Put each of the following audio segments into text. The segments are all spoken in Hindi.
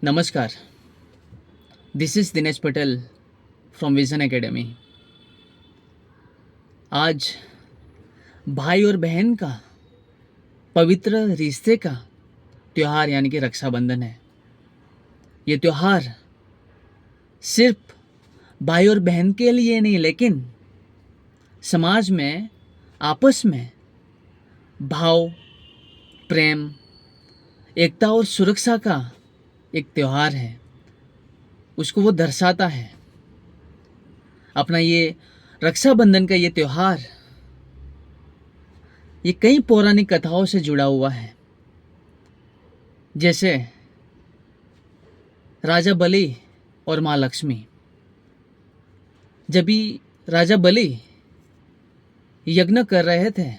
नमस्कार, this is Dinesh Patel from vision academy. आज भाई और बहन का पवित्र रिश्ते का त्यौहार यानी कि रक्षाबंधन है। ये त्यौहार सिर्फ भाई और बहन के लिए नहीं, लेकिन समाज में आपस में भाव, प्रेम, एकता और सुरक्षा का एक त्यौहार है। उसको वो दर्शाता है। अपना ये रक्षाबंधन का ये त्यौहार ये कई पौराणिक कथाओं से जुड़ा हुआ है। जैसे राजा बलि और माँ लक्ष्मी। जब भी राजा बलि यज्ञ कर रहे थे,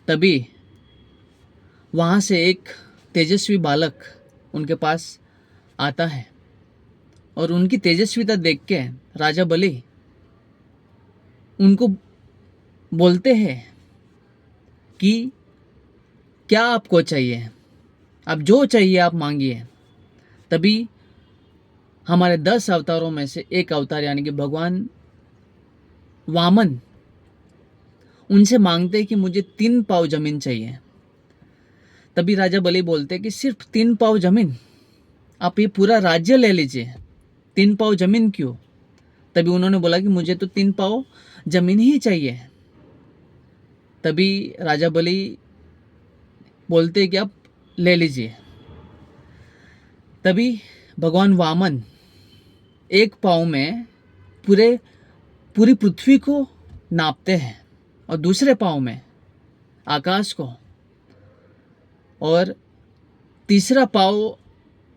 तभी वहाँ से एक तेजस्वी बालक उनके पास आता है और उनकी तेजस्विता देख के राजा बलि उनको बोलते हैं कि क्या आपको चाहिए, आप जो चाहिए आप मांगिए। तभी हमारे 10 अवतारों में से एक अवतार यानी कि भगवान वामन उनसे मांगते हैं कि मुझे 3 पाव जमीन चाहिए। तभी राजा बलि बोलते हैं कि सिर्फ 3 पाव जमीन, आप ये पूरा राज्य ले लीजिए, 3 पाव जमीन क्यों? तभी उन्होंने बोला कि मुझे तो 3 पाव जमीन ही चाहिए। तभी राजा बलि बोलते हैं कि आप ले लीजिए। तभी भगवान वामन एक पाव में पूरी पृथ्वी को नापते हैं और दूसरे पाव में आकाश को, और तीसरा पाव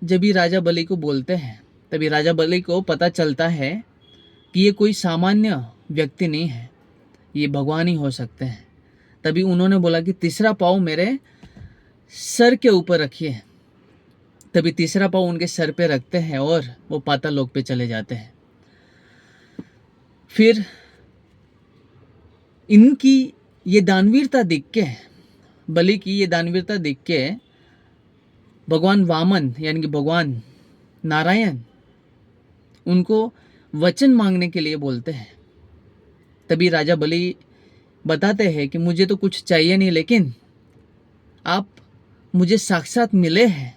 जब भी राजा बलि को बोलते हैं, तभी राजा बलि को पता चलता है कि ये कोई सामान्य व्यक्ति नहीं है, ये भगवान ही हो सकते हैं। तभी उन्होंने बोला कि तीसरा पाव मेरे सर के ऊपर रखिए। तभी तीसरा पाव उनके सर पे रखते हैं और वो पाताल लोक पे चले जाते हैं। फिर इनकी ये दानवीरता देख के, बलि की ये दानवीरता देख के भगवान वामन यानी कि भगवान नारायण उनको वचन मांगने के लिए बोलते हैं। तभी राजा बलि बताते हैं कि मुझे तो कुछ चाहिए नहीं, लेकिन आप मुझे साक्षात मिले हैं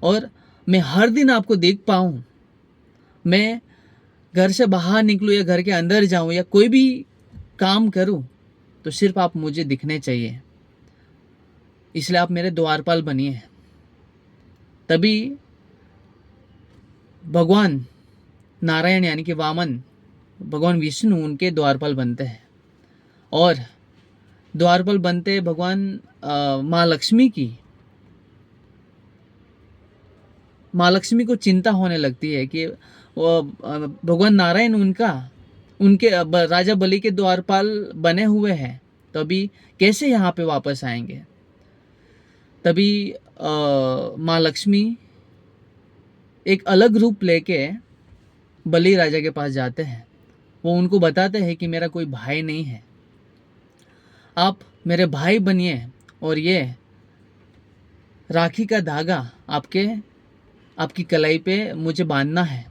और मैं हर दिन आपको देख पाऊँ, मैं घर से बाहर निकलूँ या घर के अंदर जाऊँ या कोई भी काम करूँ, तो सिर्फ आप मुझे दिखने चाहिए, इसलिए आप मेरे द्वारपाल बनिए। तभी भगवान नारायण यानी कि वामन, भगवान विष्णु उनके द्वारपाल बनते हैं और द्वारपाल बनते भगवान माँ लक्ष्मी को चिंता होने लगती है कि भगवान नारायण राजा बलि के द्वारपाल बने हुए हैं, तो अभी कैसे यहाँ पे वापस आएंगे। तभी माँ लक्ष्मी एक अलग रूप लेके बलि राजा के पास जाते हैं। वो उनको बताते हैं कि मेरा कोई भाई नहीं है, आप मेरे भाई बनिए और ये राखी का धागा आपकी कलाई पे मुझे बांधना है।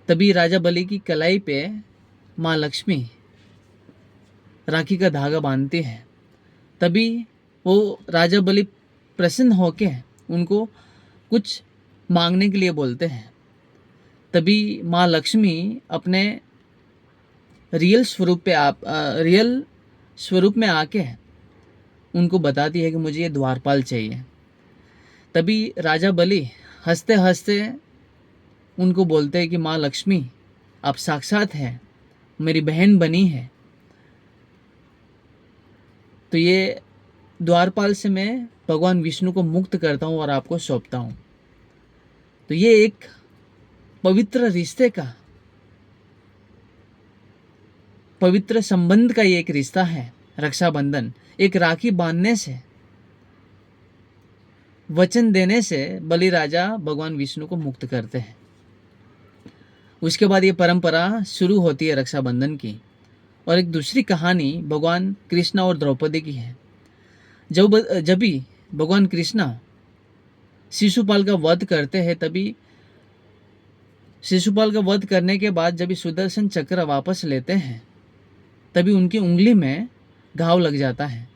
तभी राजा बलि की कलाई पे माँ लक्ष्मी राखी का धागा बांधती है। तभी वो राजा बलि प्रसन्न होके उनको कुछ मांगने के लिए बोलते हैं। तभी माँ लक्ष्मी अपने रियल स्वरूप में आके उनको बताती है कि मुझे ये द्वारपाल चाहिए। तभी राजा बलि हंसते हंसते उनको बोलते हैं कि माँ लक्ष्मी आप साक्षात हैं, मेरी बहन बनी है, तो ये द्वारपाल से मैं भगवान विष्णु को मुक्त करता हूँ और आपको सौंपता हूँ। तो ये एक पवित्र रिश्ते का, पवित्र संबंध का ये एक रिश्ता है रक्षाबंधन। एक राखी बांधने से, वचन देने से बलि राजा भगवान विष्णु को मुक्त करते हैं। उसके बाद ये परंपरा शुरू होती है रक्षाबंधन की। और एक दूसरी कहानी भगवान कृष्णा और द्रौपदी की है। जब भी भगवान कृष्णा शिशुपाल का वध करते हैं, तभी शिशुपाल का वध करने के बाद जब ये सुदर्शन चक्र वापस लेते हैं, तभी उनकी उंगली में घाव लग जाता है।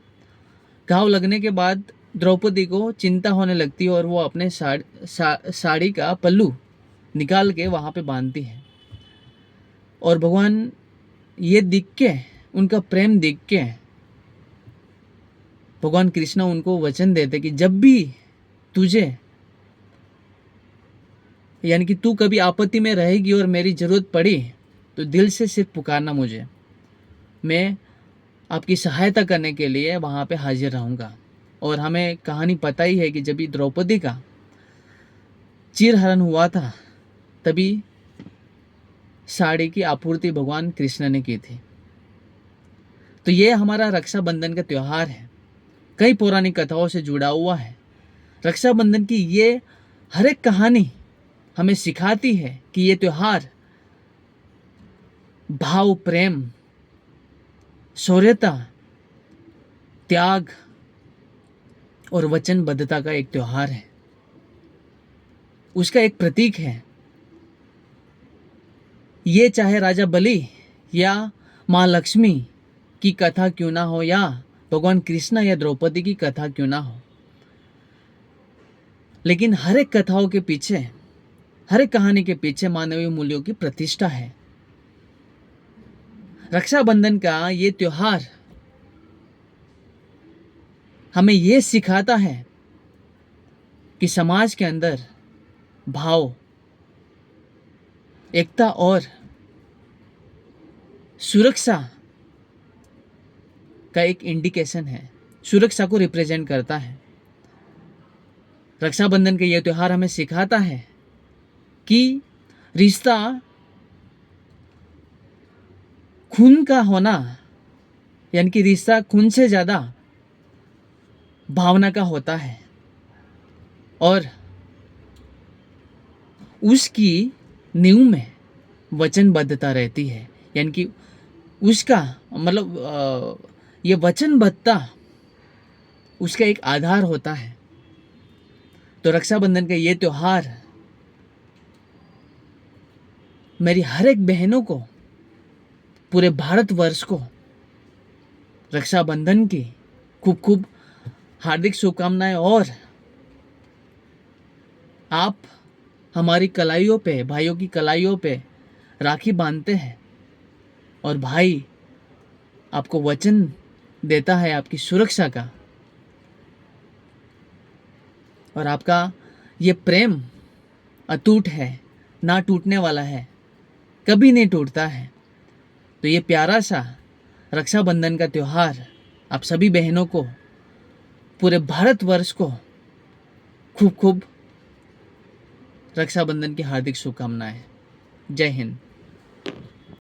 घाव लगने के बाद द्रौपदी को चिंता होने लगती है और वो अपने साड़ी का पल्लू निकाल के वहाँ पे बांधती है। और भगवान ये दिख के, उनका प्रेम दिख के, भगवान कृष्ण उनको वचन देते कि जब भी तुझे, यानी कि तू कभी आपत्ति में रहेगी और मेरी ज़रूरत पड़ी तो दिल से सिर्फ पुकारना मुझे, मैं आपकी सहायता करने के लिए वहाँ पे हाजिर रहूँगा। और हमें कहानी पता ही है कि जब भी द्रौपदी का चीरहरण हुआ था, तभी साड़ी की आपूर्ति भगवान कृष्ण ने की थी। तो ये हमारा रक्षाबंधन का त्यौहार है, कई पौराणिक कथाओं से जुड़ा हुआ है। रक्षाबंधन की ये हर एक कहानी हमें सिखाती है कि ये त्यौहार भाव, प्रेम, शौर्यता, त्याग और वचनबद्धता का एक त्यौहार है, उसका एक प्रतीक है। ये चाहे राजा बलि या माँ लक्ष्मी की कथा क्यों ना हो, या भगवान कृष्ण या द्रौपदी की कथा क्यों ना हो, लेकिन हर एक कथाओं के पीछे, हर एक कहानी के पीछे मानवीय मूल्यों की प्रतिष्ठा है। रक्षाबंधन का ये त्योहार हमें ये सिखाता है कि समाज के अंदर भाव, एकता और सुरक्षा का एक इंडिकेशन है, सुरक्षा को रिप्रेजेंट करता है। रक्षाबंधन का यह त्यौहार हमें सिखाता है कि रिश्ता खून का होना, यानी कि रिश्ता खून से ज़्यादा भावना का होता है, और उसकी नींव में वचनबद्धता रहती है। यानी कि उसका मतलब ये वचनबद्धता उसका एक आधार होता है। तो रक्षाबंधन का ये त्यौहार मेरी हर एक बहनों को, पूरे भारतवर्ष को रक्षाबंधन की खूब खूब हार्दिक शुभकामनाएं। और आप हमारी कलाइयों पे, भाइयों की कलाइयों पे राखी बांधते हैं और भाई आपको वचन देता है आपकी सुरक्षा का, और आपका ये प्रेम अटूट है, ना टूटने वाला है, कभी नहीं टूटता है। तो ये प्यारा सा रक्षाबंधन का त्यौहार आप सभी बहनों को, पूरे भारतवर्ष को खूब खूब रक्षाबंधन की हार्दिक शुभकामनाएं। जय हिंद।